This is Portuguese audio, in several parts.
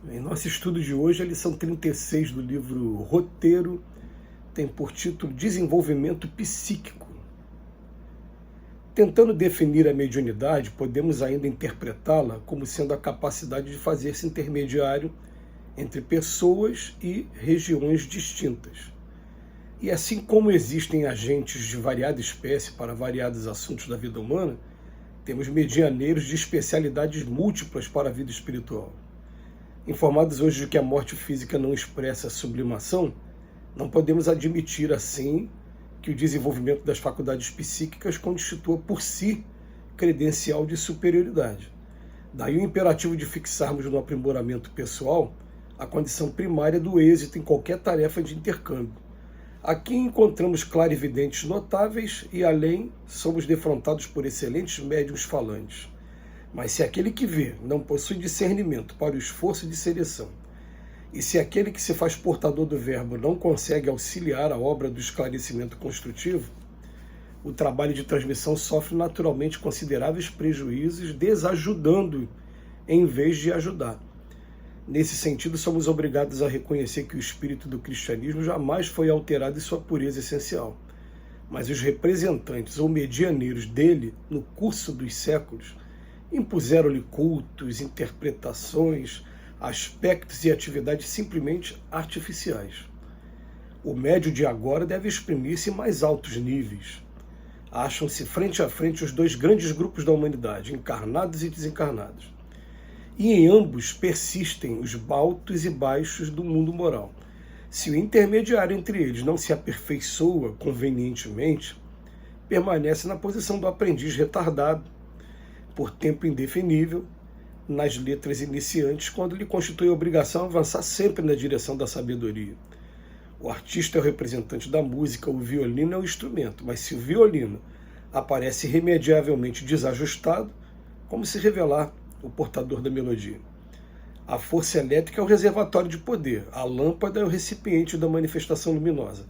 Em nosso estudo de hoje, a lição 36 do livro Roteiro tem por título Desenvolvimento Psíquico. Tentando definir a mediunidade, podemos ainda interpretá-la como sendo a capacidade de fazer-se intermediário entre pessoas e regiões distintas. E assim como existem agentes de variada espécie para variados assuntos da vida humana, temos medianeiros de especialidades múltiplas para a vida espiritual. Informados hoje de que a morte física não expressa sublimação, não podemos admitir, assim, que o desenvolvimento das faculdades psíquicas constitua por si credencial de superioridade. Daí o imperativo de fixarmos no aprimoramento pessoal a condição primária do êxito em qualquer tarefa de intercâmbio. Aqui encontramos clarividentes notáveis e, além, somos defrontados por excelentes médiuns falantes. Mas se aquele que vê não possui discernimento para o esforço de seleção, e se aquele que se faz portador do verbo não consegue auxiliar a obra do esclarecimento construtivo, o trabalho de transmissão sofre naturalmente consideráveis prejuízos, desajudando em vez de ajudar. Nesse sentido, somos obrigados a reconhecer que o espírito do cristianismo jamais foi alterado em sua pureza essencial. Mas os representantes ou medianeiros dele, no curso dos séculos, impuseram-lhe cultos, interpretações, aspectos e atividades simplesmente artificiais. O médio de agora deve exprimir-se em mais altos níveis. Acham-se frente a frente os dois grandes grupos da humanidade, encarnados e desencarnados. E em ambos persistem os altos e baixos do mundo moral. Se o intermediário entre eles não se aperfeiçoa convenientemente, permanece na posição do aprendiz retardado, por tempo indefinível, nas letras iniciantes, quando lhe constitui a obrigação avançar sempre na direção da sabedoria. O artista é o representante da música, o violino é o instrumento, mas se o violino aparece irremediavelmente desajustado, como se revelar o portador da melodia? A força elétrica é o reservatório de poder, a lâmpada é o recipiente da manifestação luminosa.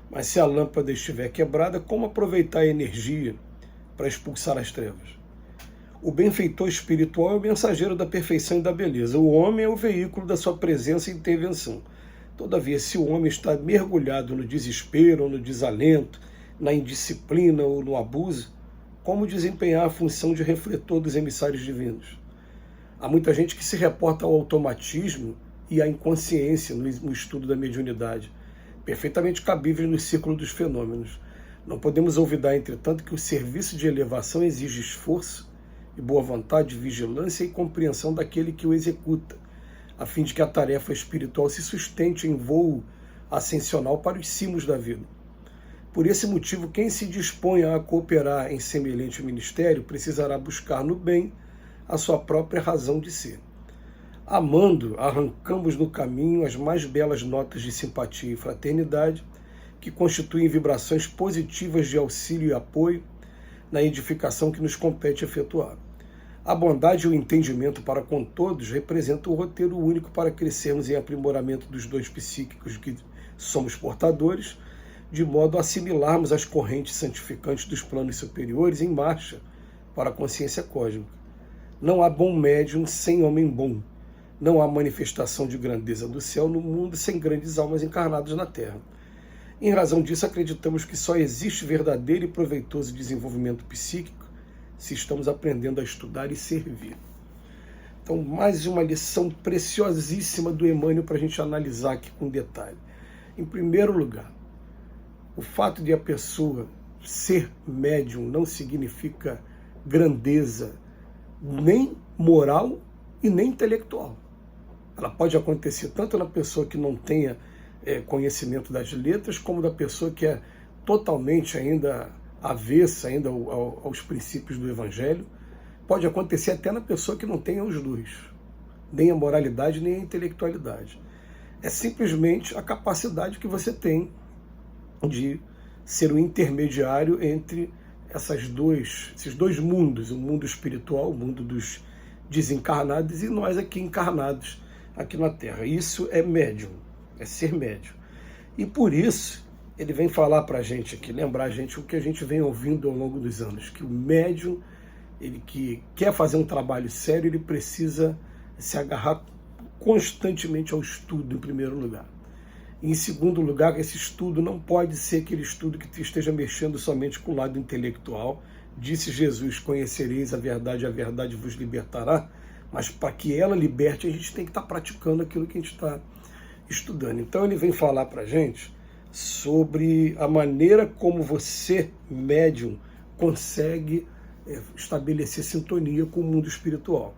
Mas se a lâmpada estiver quebrada, como aproveitar a energia para expulsar as trevas? O benfeitor espiritual é o mensageiro da perfeição e da beleza. O homem é o veículo da sua presença e intervenção. Todavia, se o homem está mergulhado no desespero ou no desalento, na indisciplina ou no abuso, como desempenhar a função de refletor dos emissários divinos? Há muita gente que se reporta ao automatismo e à inconsciência no estudo da mediunidade, perfeitamente cabível no círculo dos fenômenos. Não podemos olvidar, entretanto, que o serviço de elevação exige esforço e boa vontade, vigilância e compreensão daquele que o executa, a fim de que a tarefa espiritual se sustente em voo ascensional para os cimos da vida. Por esse motivo, quem se dispõe a cooperar em semelhante ministério precisará buscar no bem a sua própria razão de ser. Amando, arrancamos no caminho as mais belas notas de simpatia e fraternidade, que constituem vibrações positivas de auxílio e apoio na edificação que nos compete efetuar. A bondade e o entendimento para com todos representam o roteiro único para crescermos em aprimoramento dos dons psíquicos que somos portadores, de modo a assimilarmos as correntes santificantes dos planos superiores em marcha para a consciência cósmica. Não há bom médium sem homem bom. Não há manifestação de grandeza do céu no mundo sem grandes almas encarnadas na Terra. Em razão disso, acreditamos que só existe verdadeiro e proveitoso desenvolvimento psíquico se estamos aprendendo a estudar e servir. Então, mais uma lição preciosíssima do Emmanuel para a gente analisar aqui com detalhe. Em primeiro lugar, o fato de a pessoa ser médium não significa grandeza nem moral e nem intelectual. Ela pode acontecer tanto na pessoa que não tenha conhecimento das letras, como da pessoa que é totalmente ainda avessa ainda aos princípios do Evangelho. Pode acontecer até na pessoa que não tenha os dois, nem a moralidade, nem a intelectualidade. É simplesmente a capacidade que você tem de ser o intermediário entre esses dois mundos, o mundo espiritual, o mundo dos desencarnados, e nós aqui encarnados, aqui na Terra. Isso é médium, é ser médium. E por isso, ele vem falar para a gente aqui, lembrar a gente o que a gente vem ouvindo ao longo dos anos, que o médium, ele que quer fazer um trabalho sério, ele precisa se agarrar constantemente ao estudo, em primeiro lugar. E, em segundo lugar, esse estudo não pode ser aquele estudo que esteja mexendo somente com o lado intelectual. Disse Jesus: conhecereis a verdade vos libertará. Mas para que ela liberte, a gente tem que estar praticando aquilo que a gente está estudando. Então ele vem falar para a gente sobre a maneira como você, médium, consegue estabelecer sintonia com o mundo espiritual.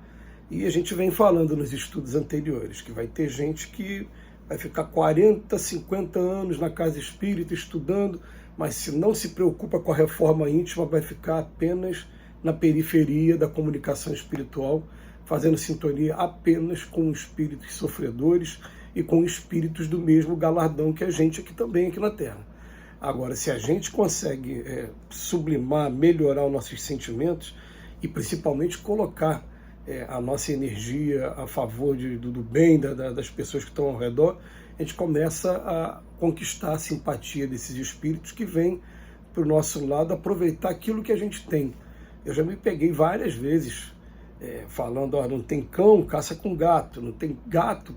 E a gente vem falando nos estudos anteriores que vai ter gente que vai ficar 40, 50 anos na casa espírita estudando, mas se não se preocupa com a reforma íntima, vai ficar apenas na periferia da comunicação espiritual, fazendo sintonia apenas com espíritos sofredores e com espíritos do mesmo galardão que a gente aqui também, aqui na Terra. Agora, se a gente consegue sublimar, melhorar os nossos sentimentos e principalmente colocar a nossa energia a favor do bem das pessoas que estão ao redor, a gente começa a conquistar a simpatia desses espíritos que vêm para o nosso lado aproveitar aquilo que a gente tem. Eu já me peguei várias vezes falando: não tem cão, caça com gato, não tem gato,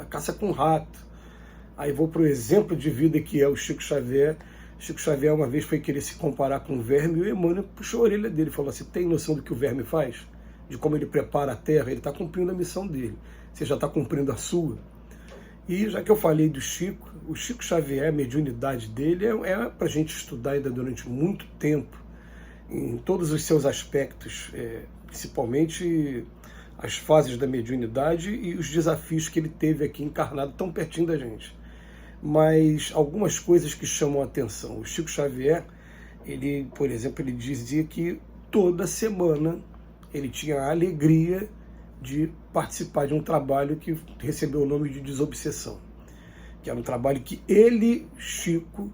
caça com rato. Aí vou para o exemplo de vida que é o Chico Xavier. Chico Xavier uma vez foi querer se comparar com o verme e o Emmanuel puxou a orelha dele e falou assim: tem noção do que o verme faz? De como ele prepara a terra? Ele está cumprindo a missão dele. Você já está cumprindo a sua. E já que eu falei do Chico, o Chico Xavier, a mediunidade dele é para a gente estudar ainda durante muito tempo, em todos os seus aspectos, principalmente as fases da mediunidade e os desafios que ele teve aqui encarnado tão pertinho da gente. Mas algumas coisas que chamam a atenção. O Chico Xavier, ele, por exemplo, ele dizia que toda semana ele tinha a alegria de participar de um trabalho que recebeu o nome de Desobsessão, que era um trabalho que ele, Chico,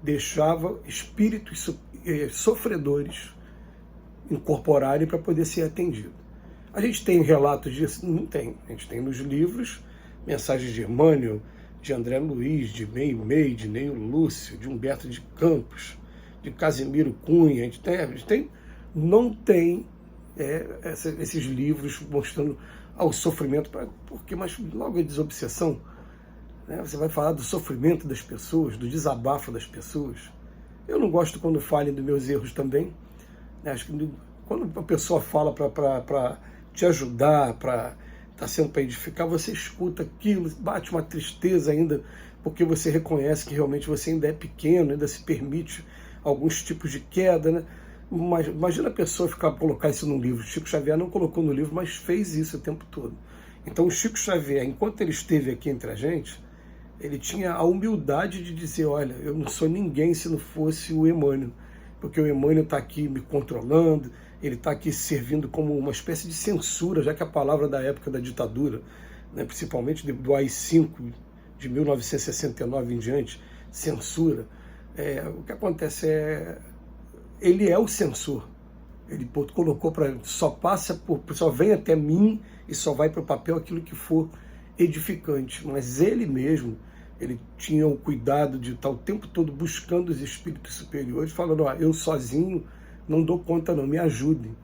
deixava espíritos sofredores incorporarem para poder ser atendido. A gente tem relatos disso? Não tem. A gente tem nos livros mensagens de Emmanuel, de André Luiz, de Meio Mei, de Neio Lúcio, de Humberto de Campos, de Casimiro Cunha. Não tem esses livros mostrando o sofrimento, mas logo a desobsessão, né? Você vai falar do sofrimento das pessoas, do desabafo das pessoas. Eu não gosto quando falem dos meus erros também, né? Acho que quando a pessoa fala para te ajudar, para estar sendo para edificar, você escuta aquilo, bate uma tristeza ainda, porque você reconhece que realmente você ainda é pequeno, ainda se permite alguns tipos de queda, né? Mas imagina a pessoa colocar isso no livro. Chico Xavier não colocou no livro, mas fez isso o tempo todo. Então o Chico Xavier, enquanto ele esteve aqui entre a gente, ele tinha a humildade de dizer: olha, eu não sou ninguém se não fosse o Emmanuel, porque o Emmanuel está aqui me controlando, ele está aqui servindo como uma espécie de censura, já que a palavra da época da ditadura, né, principalmente do AI-5 de 1969 em diante, censura. O que acontece ele é o censor. Ele colocou só vem até mim e só vai para o papel aquilo que for edificante. Mas ele mesmo, ele tinha o cuidado de estar o tempo todo buscando os espíritos superiores, falando: eu sozinho não dou conta não, me ajudem.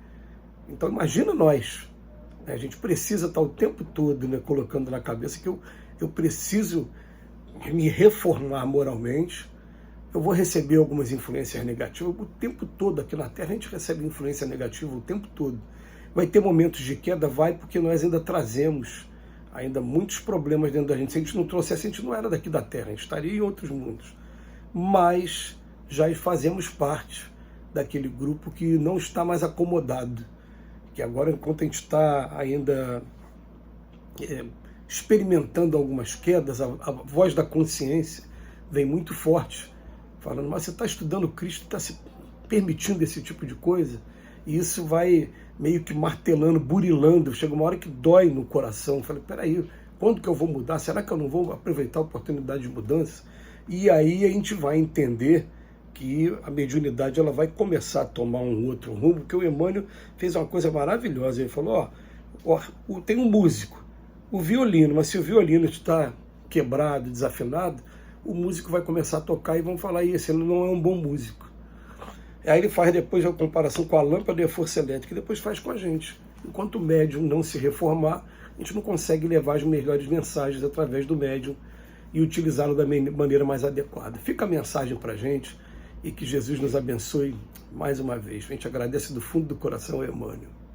Então imagina nós, né? A gente precisa estar o tempo todo, né, colocando na cabeça que eu preciso me reformar moralmente. Eu vou receber algumas influências negativas o tempo todo. Aqui na Terra a gente recebe influência negativa o tempo todo. Vai ter momentos de queda? Vai, porque nós ainda trazemos ainda muitos problemas dentro da gente. Se a gente não trouxesse, a gente não era daqui da Terra, a gente estaria em outros mundos. Mas já fazemos parte daquele grupo que não está mais acomodado. Que agora, enquanto a gente está ainda experimentando algumas quedas, a voz da consciência vem muito forte, falando: mas você está estudando Cristo, está se permitindo esse tipo de coisa? E isso vai meio que martelando, burilando. Chega uma hora que dói no coração. Eu falei: peraí, quando que eu vou mudar? Será que eu não vou aproveitar a oportunidade de mudança? E aí a gente vai entender que a mediunidade ela vai começar a tomar um outro rumo, porque o Emmanuel fez uma coisa maravilhosa. Ele falou: tem um músico, o violino, mas se o violino está quebrado, desafinado, o músico vai começar a tocar e vão falar: esse não é um bom músico. Aí ele faz depois a comparação com a lâmpada e a força elétrica, e depois faz com a gente. Enquanto o médium não se reformar, a gente não consegue levar as melhores mensagens através do médium e utilizá-lo da maneira mais adequada. Fica a mensagem para a gente e que Jesus nos abençoe mais uma vez. A gente agradece do fundo do coração, Emmanuel.